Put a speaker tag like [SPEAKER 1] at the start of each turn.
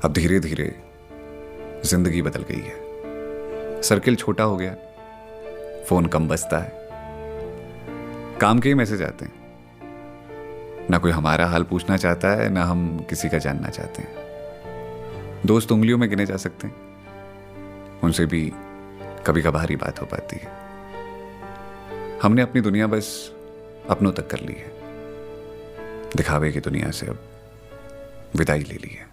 [SPEAKER 1] अब धीरे धीरे जिंदगी बदल गई है। सर्किल छोटा हो गया, फोन कम बजता है, काम के ही मैसेज आते हैं। ना कोई हमारा हाल पूछना चाहता है, ना हम किसी का जानना चाहते हैं। दोस्त उंगलियों में गिने जा सकते हैं, उनसे भी कभी कभार ही बात हो पाती है। हमने अपनी दुनिया बस अपनों तक कर ली है, दिखावे की दुनिया से अब विदाई ले ली है।